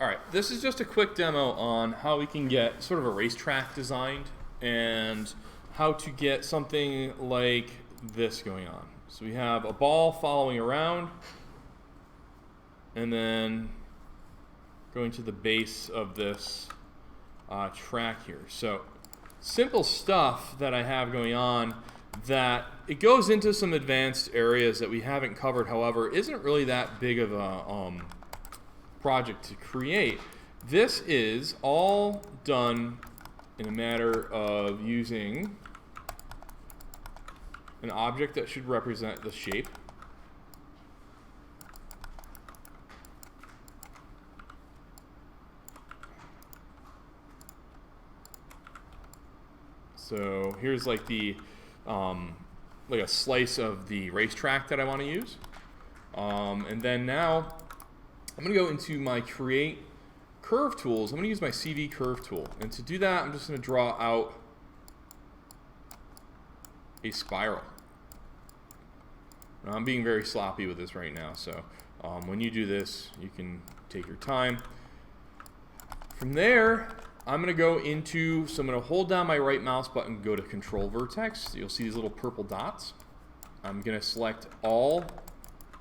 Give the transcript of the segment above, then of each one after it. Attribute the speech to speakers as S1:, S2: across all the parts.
S1: All right, this is just a quick demo on how we can get sort of a racetrack designed and how to get something like this going on. So we have a ball following around and then going to the base of this track here. So simple stuff that I have going on that it goes into some advanced areas that we haven't covered, however, isn't really that big of a project to create. This is all done in a matter of using an object that should represent the shape. So here's like the like a slice of the racetrack that I want to use, and then now I'm going to go into my Create Curve Tools. I'm going to use my CV Curve tool. And to do that, I'm just going to draw out a spiral. Now, I'm being very sloppy with this right now, so when you do this, you can take your time. From there, I'm going to go into, so I'm going to hold down my right mouse button, go to Control Vertex. You'll see these little purple dots. I'm going to select all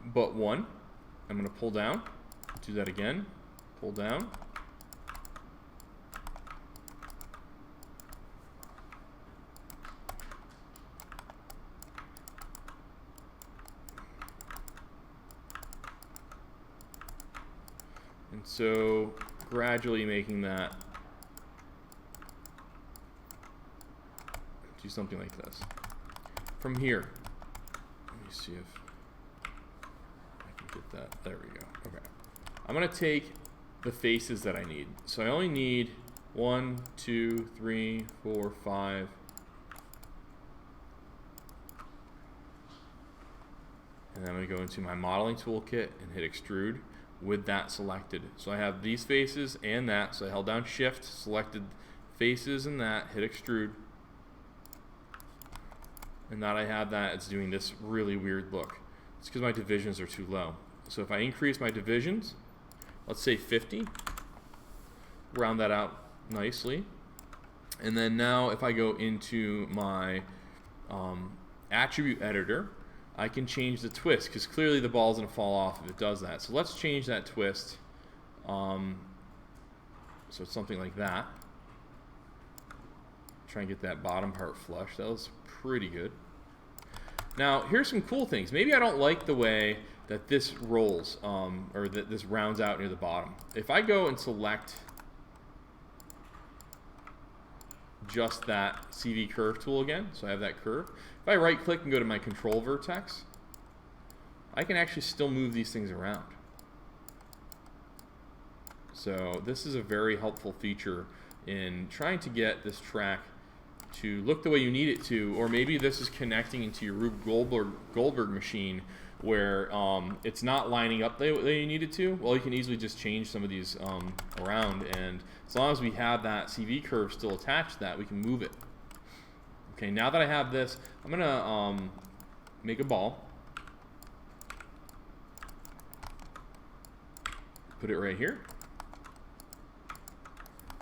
S1: but one. I'm going to pull down. Do that again, pull down. And so gradually making that do something like this. From here, let me see if I can get that. There we go. Okay. I'm going to take the faces that I need. So I only need 1, 2, 3, 4, 5. And then I'm going to go into my modeling toolkit and hit extrude with that selected. So I have these faces and that. So I held down shift, selected faces and that, hit extrude. And now that I have that, it's doing this really weird look. It's because my divisions are too low. So if I increase my divisions, let's say 50, round that out nicely. And then now if I go into my attribute editor, I can change the twist because clearly the ball is going to fall off if it does that. So let's change that twist. So it's something like that. Try and get that bottom part flush. That was pretty good. Now here's some cool things. Maybe I don't like the way that this rolls, or that this rounds out near the bottom. If I go and select just that CV curve tool again, so I have that curve. If I right click and go to my control vertex, I can actually still move these things around. So this is a very helpful feature in trying to get this track to look the way you need it to, or maybe this is connecting into your Rube Goldberg machine where it's not lining up the way you need it to. Well, you can easily just change some of these around, and as long as we have that CV curve still attached to that, we can move it. Okay, now that I have this, I'm going to make a ball. Put it right here.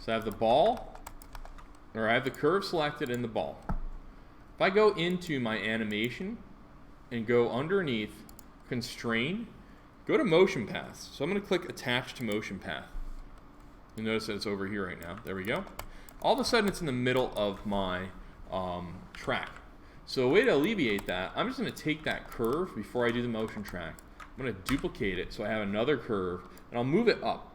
S1: So I have the ball, or I have the curve selected in the ball. If I go into my animation and go underneath constrain, go to motion paths. So I'm going to click attach to motion path. You'll notice that it's over here right now. There we go. All of a sudden it's in the middle of my track. So a way to alleviate that, I'm just going to take that curve before I do the motion track. I'm going to duplicate it so I have another curve, and I'll move it up.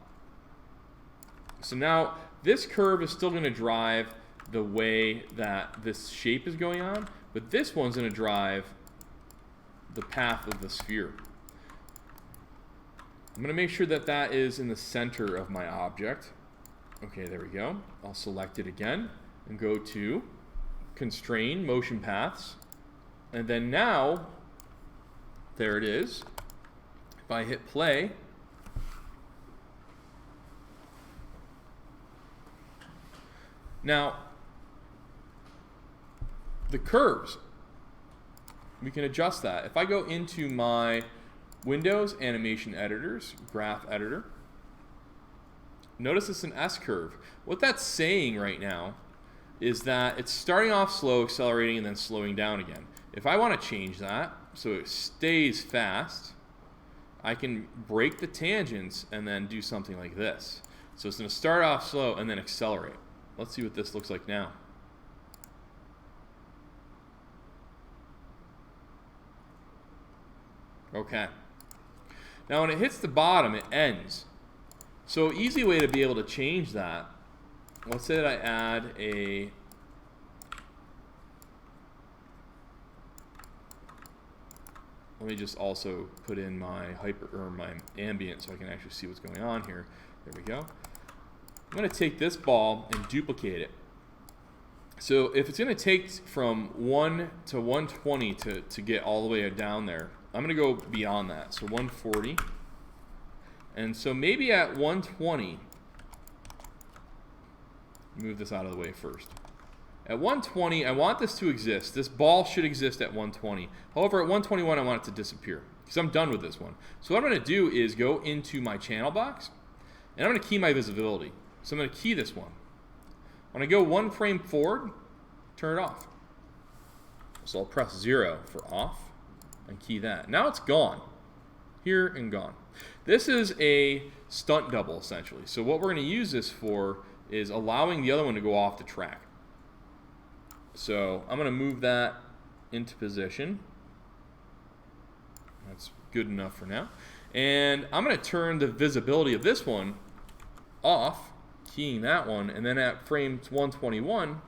S1: So now this curve is still going to drive the way that this shape is going on, but this one's going to drive the path of the sphere. I'm going to make sure that that is in the center of my object. Okay, there we go. I'll select it again and go to constrain motion paths, and then now there it is. If I hit play, now the curves, we can adjust that. If I go into my Windows Animation Editors, Graph Editor, notice it's an S-curve. What that's saying right now is that it's starting off slow, accelerating, and then slowing down again. If I want to change that so it stays fast, I can break the tangents and then do something like this. So it's going to start off slow and then accelerate. Let's see what this looks like now. Okay. Now when it hits the bottom, it ends. So easy way to be able to change that, let's say that I add a let me just also put in my my ambient so I can actually see what's going on here. There we go. I'm going to take this ball and duplicate it. So if it's going to take from 1 to 120 to get all the way down there, I'm going to go beyond that. So 140. And so maybe at 120, move this out of the way first. At 120, I want this to exist. This ball should exist at 120. However, at 121, I want it to disappear because I'm done with this one. So what I'm going to do is go into my channel box, and I'm going to key my visibility. So I'm going to key this one. When I go 1 frame forward, turn it off. So I'll press 0 for off and key that. Now it's gone. Here and gone. This is a stunt double, essentially. So what we're going to use this for is allowing the other one to go off the track. So I'm going to move that into position. That's good enough for now. And I'm going to turn the visibility of this one off, keying that one, and then at frame 121,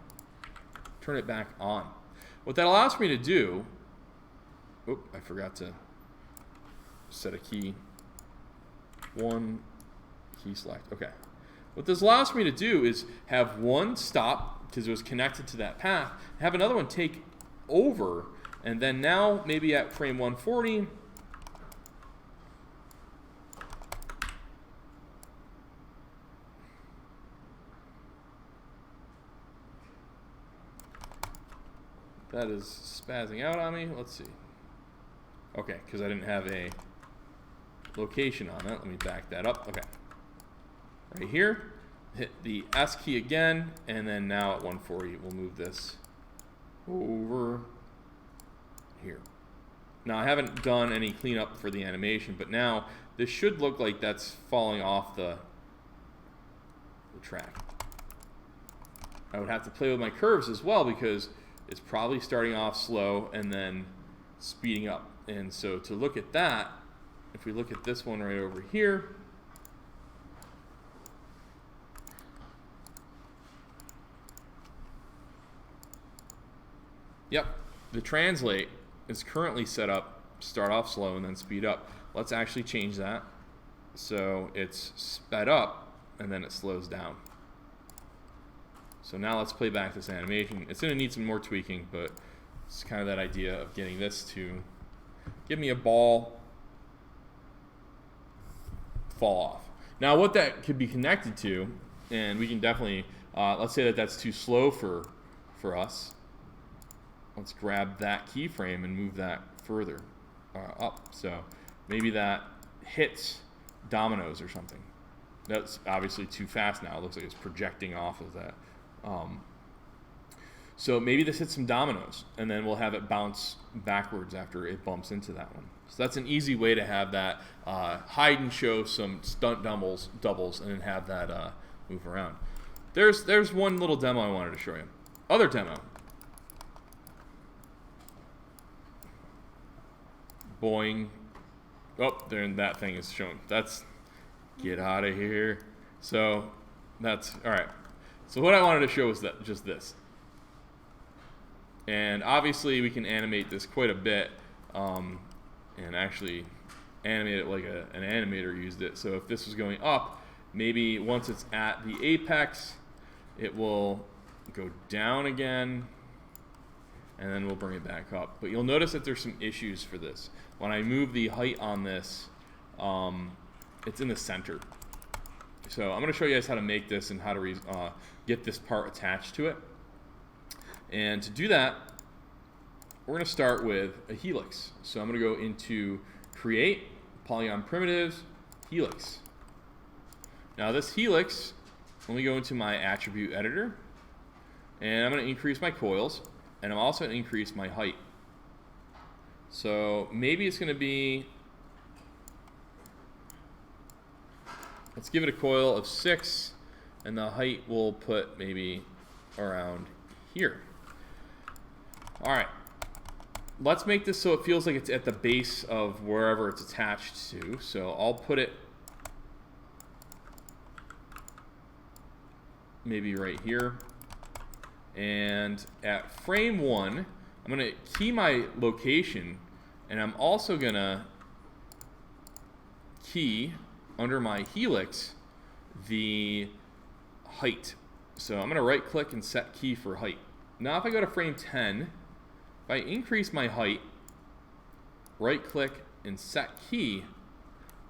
S1: turn it back on. What that allows me to do, oop, I forgot to set a key. One key select. Okay. What this allows me to do is have one stop, because it was connected to that path, have another one take over, and then now maybe at frame 140, that is spazzing out on me. Let's see. Okay, because I didn't have a location on that. Let me back that up. Okay. Right here, hit the S key again, and then now at 140, we'll move this over here. Now, I haven't done any cleanup for the animation, but now this should look like that's falling off the track. I would have to play with my curves as well because it's probably starting off slow and then speeding up. And so to look at that, if we look at this one right over here, yep, the translate is currently set up, start off slow and then speed up. Let's actually change that so it's sped up and then it slows down. So now let's play back this animation. It's going to need some more tweaking, but it's kind of that idea of getting this to give me a ball fall off. Now what that could be connected to, and we can definitely, let's say that that's too slow for us. Let's grab that keyframe and move that further up. So maybe that hits dominoes or something. That's obviously too fast now. It looks like it's projecting off of that. So maybe this hits some dominoes, and then we'll have it bounce backwards after it bumps into that one. So that's an easy way to have that hide and show some stunt doubles, and then have that move around. There's one little demo I wanted to show you. Other demo. Boing. Oh, there, that thing is shown. That's, get out of here. So that's, all right. So what I wanted to show was that just this. And obviously we can animate this quite a bit and actually animate it like an animator used it. So if this was going up, maybe once it's at the apex, it will go down again, and then we'll bring it back up. But you'll notice that there's some issues for this. When I move the height on this, it's in the center. So I'm going to show you guys how to make this and how to get this part attached to it. And to do that, we're going to start with a helix. So I'm going to go into Create, Polygon Primitives, Helix. Now this helix, let me go into my attribute editor, and I'm going to increase my coils, and I'm also going to increase my height. So maybe it's going to be, let's give it a coil of 6, and the height we'll put maybe around here. All right, let's make this so it feels like it's at the base of wherever it's attached to. So I'll put it maybe right here. And at frame 1, I'm going to key my location, and I'm also going to key under my helix the height. So I'm going to right click and set key for height. Now if I go to frame 10, if I increase my height, right click and set key,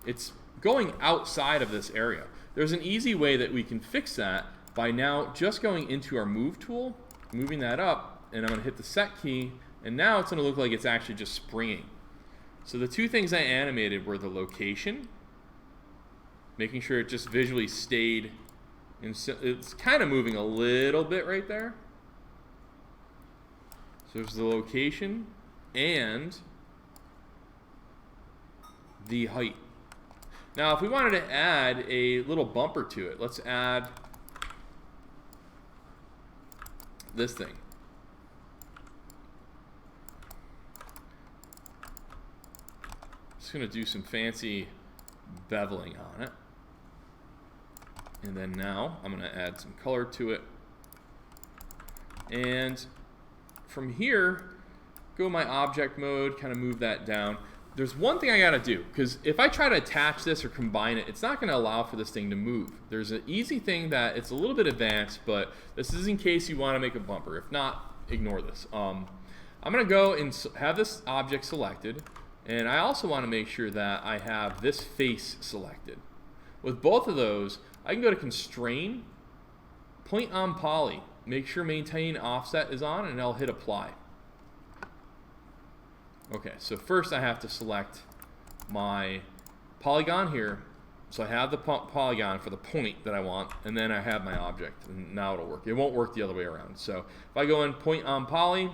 S1: it's going outside of this area. There's an easy way that we can fix that by now just going into our move tool, moving that up, and I'm going to hit the set key, and now it's going to look like it's actually just springing. So the two things I animated were the location, making sure it just visually stayed, and it's kind of moving a little bit right there. So there's the location and the height. Now if we wanted to add a little bumper to it, let's add this thing. Just going to do some fancy beveling on it. And then now I'm going to add some color to it. And from here, go my object mode, kind of move that down. There's one thing I got to do, because if I try to attach this or combine it, it's not going to allow for this thing to move. There's an easy thing that it's a little bit advanced, but this is in case you want to make a bumper. If not, ignore this. I'm going to go and have this object selected, and I also want to make sure that I have this face selected. With both of those, I can go to Constrain, Point on Poly, make sure Maintain Offset is on, and I'll hit Apply. Okay, so first I have to select my polygon here. So I have the polygon for the point that I want, and then I have my object, and now it'll work. It won't work the other way around. So if I go in Point on Poly,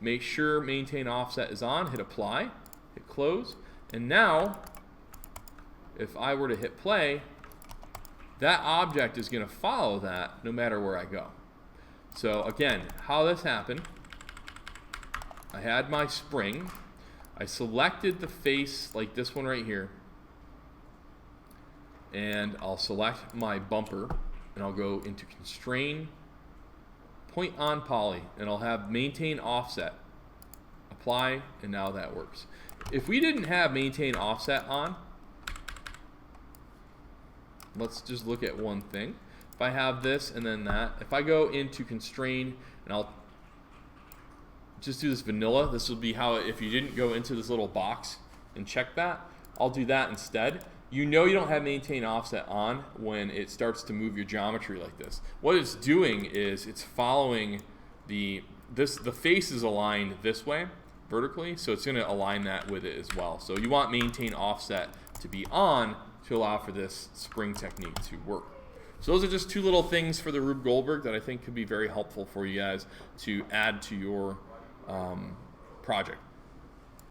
S1: make sure Maintain Offset is on, hit Apply, hit Close, and now if I were to hit play, that object is going to follow that no matter where I go. So again, how this happened, I had my spring, I selected the face like this one right here, and I'll select my bumper, and I'll go into Constrain, Point on Poly, and I'll have Maintain Offset, Apply, and now that works. If we didn't have Maintain Offset on, let's just look at one thing. If I have this and then that, if I go into Constrain, and I'll just do this vanilla, this will be how, if you didn't go into this little box and check that, I'll do that instead. You know you don't have Maintain Offset on when it starts to move your geometry like this. What it's doing is it's following the face is aligned this way vertically, so it's going to align that with it as well. So you want Maintain Offset to be on to allow for this spring technique to work. So those are just two little things for the Rube Goldberg that I think could be very helpful for you guys to add to your project.